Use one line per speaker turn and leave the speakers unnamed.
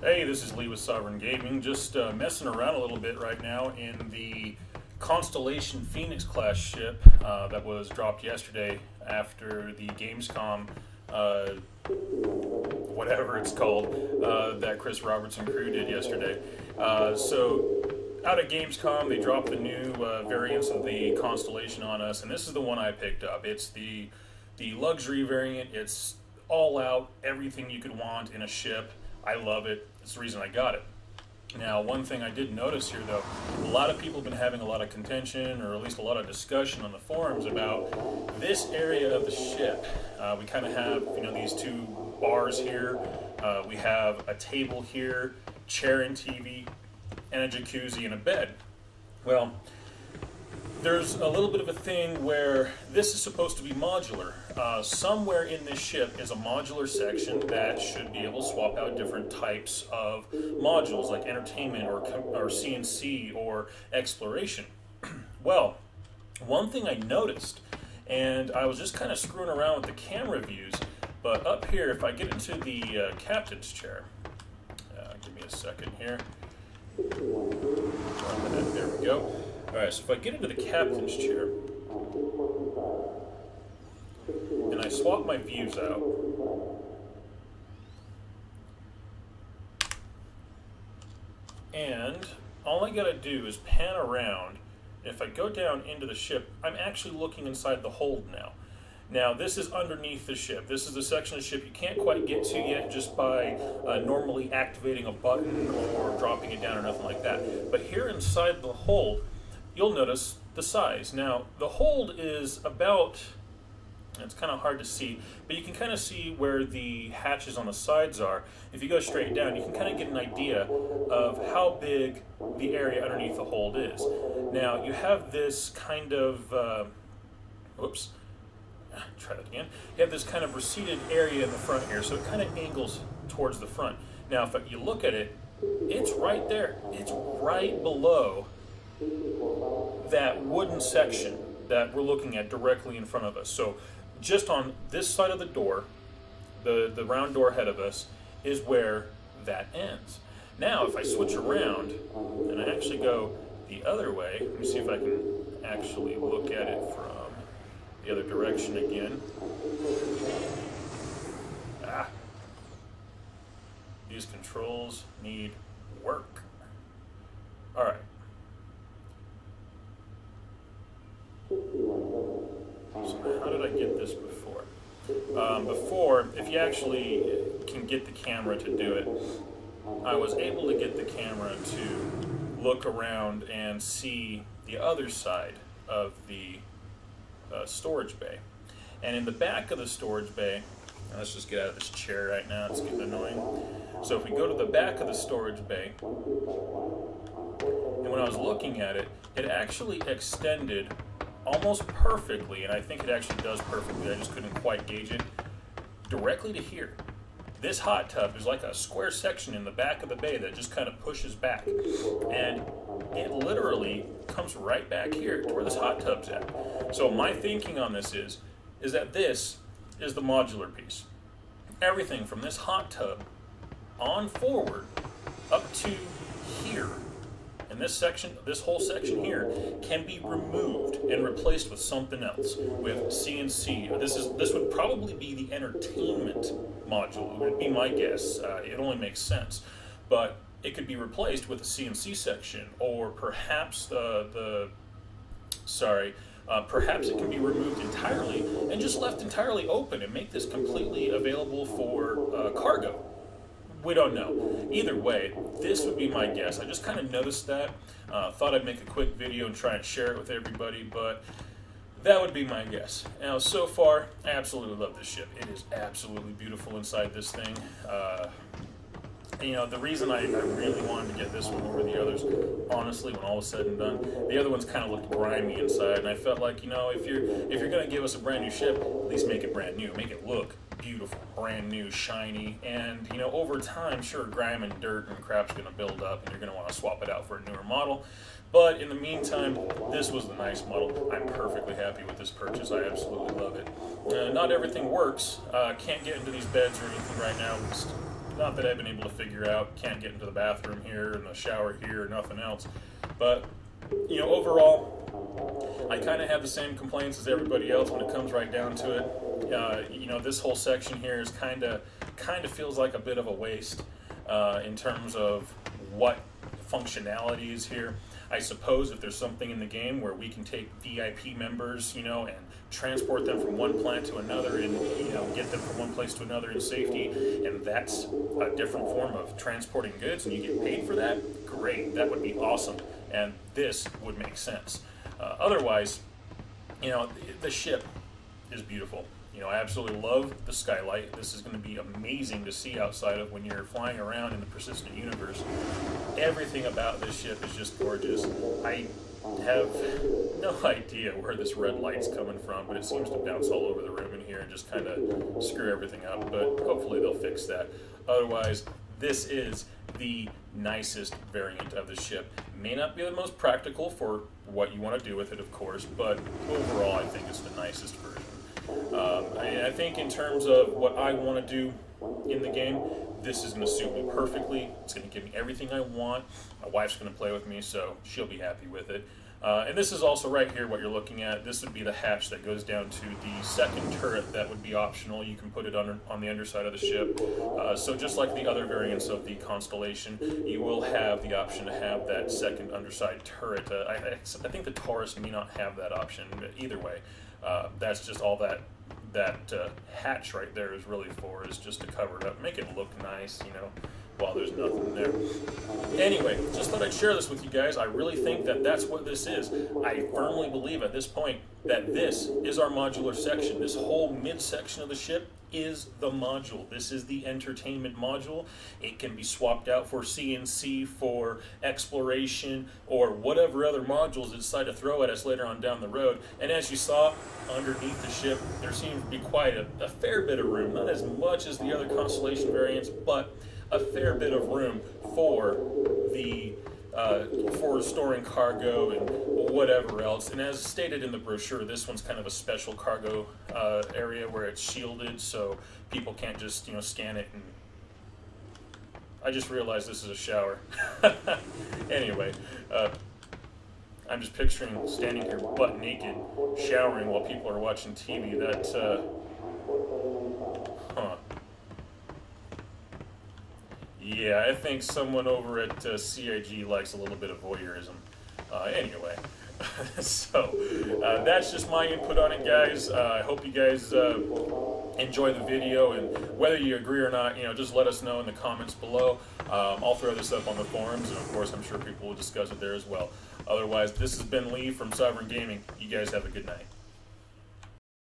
Hey, this is Lee with Sovereign Gaming, just messing around a little bit right now in the Constellation Phoenix class ship that was dropped yesterday after the Gamescom, whatever it's called, that Chris Robertson crew did yesterday. So out at Gamescom, they dropped the new variants of the Constellation on us, and this is the one I picked up. It's the luxury variant. It's all out, everything you could want in a ship. I love it. It's the reason I got it. Now, one thing I did notice here, though, a lot of people have been having a lot of contention, or at least a lot of discussion on the forums about this area of the ship. We kind of have, these two bars here. We have a table here, chair and TV, and a jacuzzi and a bed. Well, there's a little bit of a thing where this is supposed to be modular. Somewhere in this ship is a modular section that should be able to swap out different types of modules, like entertainment or CNC or exploration. Well, one thing I noticed, and I was just kind of screwing around with the camera views, but up here, if I get into the captain's chair, give me a second here. There we go. Alright, so if I get into the captain's chair, and I swap my views out, and all I gotta do is pan around. If I go down into the ship, I'm actually looking inside the hold now. Now, this is underneath the ship. This is the section of the ship you can't quite get to yet just by normally activating a button or dropping it down or nothing like that. But here inside the hold, you'll notice the size. Now, the hold is about, it's kind of hard to see, but you can kind of see where the hatches on the sides are. If you go straight down, you can kind of get an idea of how big the area underneath the hold is. Now, you have this kind of, whoops, try that again. You have this kind of receded area in the front here, so it kind of angles towards the front. Now, if you look at it, it's right there. It's right below that wooden section that we're looking at directly in front of us. So just on this side of the door, the round door ahead of us, is where that ends. Now, if I switch around and I actually go the other way, let me see if I can actually look at it from the other direction again. These controls need work. All right. So how did I get this before? Before, if you actually can get the camera to do it, I was able to get the camera to look around and see the other side of the storage bay. And in the back of the storage bay, let's just get out of this chair right now, it's getting annoying. So if we go to the back of the storage bay, and when I was looking at it, it actually extended almost perfectly, and I think it actually does perfectly, I just couldn't quite gauge it, directly to here. This hot tub is like a square section in the back of the bay that just kind of pushes back. And it literally comes right back here to where this hot tub's at. So my thinking on this is that this is the modular piece. Everything from this hot tub on forward up to here, and this section, this whole section here, can be removed and replaced with something else, with CNC. This would probably be the entertainment module. It would be my guess. It only makes sense, but it could be replaced with a CNC section, or perhaps perhaps it can be removed entirely and just left entirely open and make this completely available for cargo. We don't know. Either way, this would be my guess. I just kind of noticed that. Thought I'd make a quick video and try and share it with everybody, but that would be my guess. Now, so far, I absolutely love this ship. It is absolutely beautiful inside this thing. The reason I really wanted to get this one over the others, honestly, when all was said and done, the other ones kind of looked grimy inside, and I felt like, if you're going to give us a brand new ship, at least make it brand new. Make it look beautiful, brand new, shiny, and, over time, sure, grime and dirt and crap's going to build up, and you're going to want to swap it out for a newer model. But in the meantime, this was the nice model. I'm perfectly happy with this purchase. I absolutely love it. Not everything works. Can't get into these beds or anything right now. not that I've been able to figure out. Can't get into the bathroom here and the shower here or nothing else. But, you know, overall, I kind of have the same complaints as everybody else when it comes right down to it. You know, this whole section here is kind of feels like a bit of a waste in terms of what functionality is here. I suppose if there's something in the game where we can take VIP members, you know, and transport them from one plant to another and, you know, get them from one place to another in safety, and that's a different form of transporting goods and you get paid for that, great, that would be awesome, and this would make sense. Otherwise, you know, the ship is beautiful. You know, I absolutely love the skylight. This is going to be amazing to see outside of when you're flying around in the persistent universe. Everything about this ship is just gorgeous. I have no idea where this red light's coming from, but it seems to bounce all over the room in here and just kind of screw everything up, but hopefully they'll fix that. Otherwise, this is the nicest variant of the ship. May not be the most practical for what you want to do with it, of course, but overall I think it's the nicest version. I think in terms of what I want to do in the game, this is going to suit me perfectly. It's going to give me everything I want. My wife's going to play with me, so she'll be happy with it. And this is also right here what you're looking at. This would be the hatch that goes down to the second turret that would be optional. You can put it on the underside of the ship. So just like the other variants of the Constellation, you will have the option to have that second underside turret. I think the Taurus may not have that option, but either way, that's just all that hatch right there is really for, is just to cover it up, make it look nice, you know, while there's nothing there. Anyway, just thought I'd share this with you guys. I really think that that's what this is. I firmly believe at this point that this is our modular section. This whole mid-section of the ship is the module. This is the entertainment module. It can be swapped out for CNC, for exploration, or whatever other modules they decide to throw at us later on down the road. And as you saw, underneath the ship, there seems to be quite a fair bit of room. Not as much as the other Constellation variants, but a fair bit of room for the for storing cargo and whatever else. And as stated in the brochure, this one's kind of a special cargo area where it's shielded, so people can't just, you know, scan it. And I just realized this is a shower. Anyway, I'm just picturing standing here butt naked, showering while people are watching TV. That, yeah, I think someone over at CIG likes a little bit of voyeurism. Anyway, so that's just my input on it, guys. I hope you guys enjoy the video, and whether you agree or not, you know, just let us know in the comments below. I'll throw this up on the forums, and of course I'm sure people will discuss it there as well. Otherwise, this has been Lee from Sovereign Gaming. You guys have a good night.